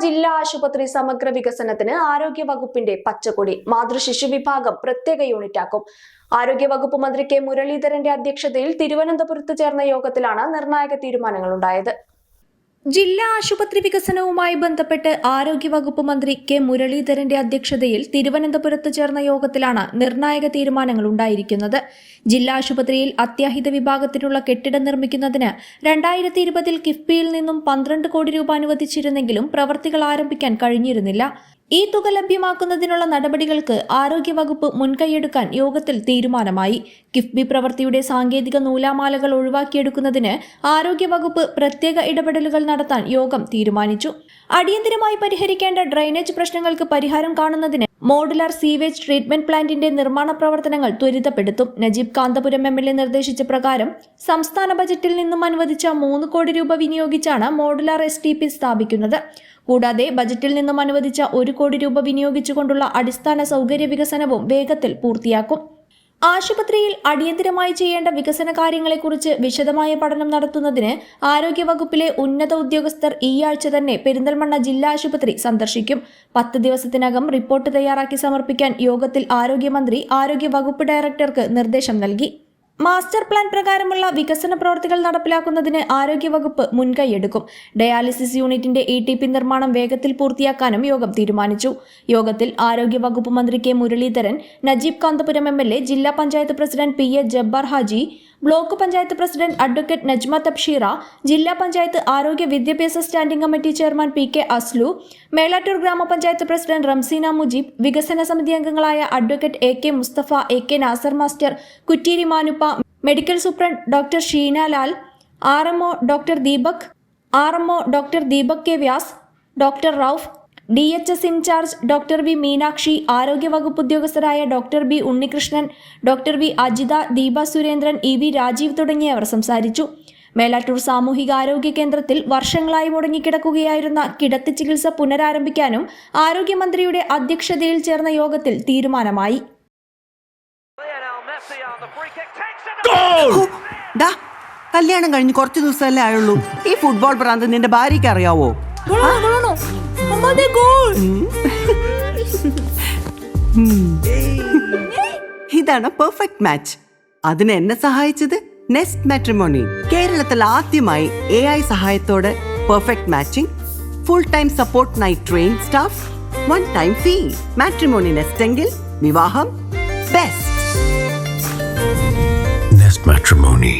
ജില്ലാ ആശുപത്രി സമഗ്ര വികസനത്തിന് ആരോഗ്യ വകുപ്പിന്റെ പച്ചക്കൊടി. മാതൃശിശു വിഭാഗം പ്രത്യേക യൂണിറ്റാക്കും. ആരോഗ്യ വകുപ്പ് മന്ത്രി കെ മുരളീധരന്റെ അധ്യക്ഷതയിൽ തിരുവനന്തപുരത്ത് ചേർന്ന യോഗത്തിലാണ് നിർണായക തീരുമാനങ്ങളുണ്ടായത്. ജില്ലാ ആശുപത്രി വികസനവുമായി ബന്ധപ്പെട്ട് ആരോഗ്യവകുപ്പ് മന്ത്രി കെ മുരളീധരന്റെ അധ്യക്ഷതയിൽ തിരുവനന്തപുരത്ത് ചേർന്ന യോഗത്തിലാണ് നിർണായക തീരുമാനങ്ങൾ ഉണ്ടായിരിക്കുന്നത്. ജില്ലാ ആശുപത്രിയിൽ അത്യാഹിത വിഭാഗത്തിനുള്ള കെട്ടിടം നിർമ്മിക്കുന്നതിന് 2020 കിഫ്ബിയിൽ നിന്നും 12 കോടി രൂപ അനുവദിച്ചിരുന്നെങ്കിലും പ്രവർത്തികൾ ആരംഭിക്കാൻ കഴിഞ്ഞിരുന്നില്ല. ഈ തുക ലഭ്യമാക്കുന്നതിനുള്ള നടപടികൾക്ക് ആരോഗ്യവകുപ്പ് മുൻകൈയെടുക്കാൻ യോഗത്തിൽ തീരുമാനമായി. കിഫ്ബി പ്രവൃത്തിയുടെ സാങ്കേതിക നൂലാമാലകൾ ഒഴിവാക്കിയെടുക്കുന്നതിന് ആരോഗ്യവകുപ്പ് പ്രത്യേക ഇടപെടലുകൾ നടത്താൻ യോഗം തീരുമാനിച്ചു. അടിയന്തരമായി പരിഹരിക്കേണ്ട ഡ്രെയിനേജ് പ്രശ്നങ്ങൾക്ക് പരിഹാരം കാണുന്നതിന് മോഡുലാർ സീവേജ് ട്രീറ്റ്മെന്റ് പ്ലാന്റിന്റെ നിർമ്മാണ പ്രവർത്തനങ്ങൾ ത്വരിതപ്പെടുത്തും. നജീബ് കാന്തപുരം MLA നിർദ്ദേശിച്ച പ്രകാരം സംസ്ഥാന ബജറ്റിൽ നിന്നും അനുവദിച്ച 3 കോടി രൂപ വിനിയോഗിച്ചാണ് മോഡുലാർ STP സ്ഥാപിക്കുന്നത്. കൂടാതെ ബജറ്റിൽ നിന്നും അനുവദിച്ച 1 കോടി രൂപ വിനിയോഗിച്ചുകൊണ്ടുള്ള അടിസ്ഥാന സൗകര്യ വികസനവും വേഗത്തിൽ പൂർത്തിയാക്കും. ആശുപത്രിയിൽ അടിയന്തരമായി ചെയ്യേണ്ട വികസന കാര്യങ്ങളെക്കുറിച്ച് വിശദമായ പഠനം നടത്തുന്നതിന് ആരോഗ്യവകുപ്പിലെ ഉന്നത ഉദ്യോഗസ്ഥർ ഈ ആഴ്ച തന്നെ പെരിന്തൽമണ്ണ ജില്ലാ ആശുപത്രി സന്ദർശിക്കും. 10 ദിവസത്തിനകം റിപ്പോർട്ട് തയ്യാറാക്കി സമർപ്പിക്കാൻ യോഗത്തിൽ ആരോഗ്യമന്ത്രി ആരോഗ്യവകുപ്പ് ഡയറക്ടർക്ക് നിർദ്ദേശം നൽകി. മാസ്റ്റർ പ്ലാൻ പ്രകാരമുള്ള വികസന പ്രവർത്തികൾ നടപ്പിലാക്കുന്നതിന് ആരോഗ്യവകുപ്പ് മുൻകൈയെടുക്കും. ഡയാലിസിസ് യൂണിറ്റിന്റെ ETP നിർമ്മാണം വേഗത്തിൽ പൂർത്തിയാക്കാനും യോഗം തീരുമാനിച്ചു. യോഗത്തിൽ ആരോഗ്യവകുപ്പ് മന്ത്രി കെ മുരളീധരൻ, നജീബ് കാന്തപുരം MLA, ജില്ലാ panchayat president PA Jabbar Haji, block panchayat president advocate Najma Thabsheera, ജില്ലാ പഞ്ചായത്ത് ആരോഗ്യ വിദ്യാഭ്യാസ standing committee chairman PK Aslu, Melattur ഗ്രാമപഞ്ചായത്ത് പ്രസിഡന്റ് റംസീന മുജീബ്, വികസന സമിതി അംഗങ്ങളായ advocate AK Musthafa, AK Nasar master, Kutteeri Manuppa, medical superintendent doctor Sheena Lal, RMO doctor Deepak K Vyas, doctor Rauf, DHS incharge doctor V Meenakshi, ആരോഗ്യവകുപ്പ് ഉദ്യോഗസ്ഥരായ doctor B Unnikrishnan, doctor V Ajitha, Deepa Surendran, EV Rajeev തുടങ്ങിയവർ സംസാരിച്ചു. മേലാറ്റൂർ സാമൂഹികാരോഗ്യ കേന്ദ്രത്തിൽ വർഷങ്ങളായി മുടങ്ങിക്കിടക്കുകയായിരുന്ന കിടത്തി ചികിത്സ പുനരാരംഭിക്കാനും ആരോഗ്യമന്ത്രിയുടെ അധ്യക്ഷതയിൽ ചേർന്ന യോഗത്തിൽ തീരുമാനമായി. കല്യാണം കഴിഞ്ഞ് കുറച്ച് ദിവസമല്ലേ ആയുള്ളൂ. ഈ ഫുട്ബോൾ ഭ്രാന്ത് നിന്റെ ഭാര്യയ്ക്ക് അറിയാവോ? ഇതാണ് പെർഫെക്റ്റ് മാച്ച്. അതിന് എന്നെ സഹായിച്ചത് നെസ്റ്റ് മാട്രിമോണി. കേരളത്തിൽ ആദ്യമായി AI സഹായത്തോടെ perfect matching, full time support, night train staff, 1 time fee. Matrimony nest എങ്കിൽ വിവാഹം ബെസ്റ്റ്. Nest Matrimony.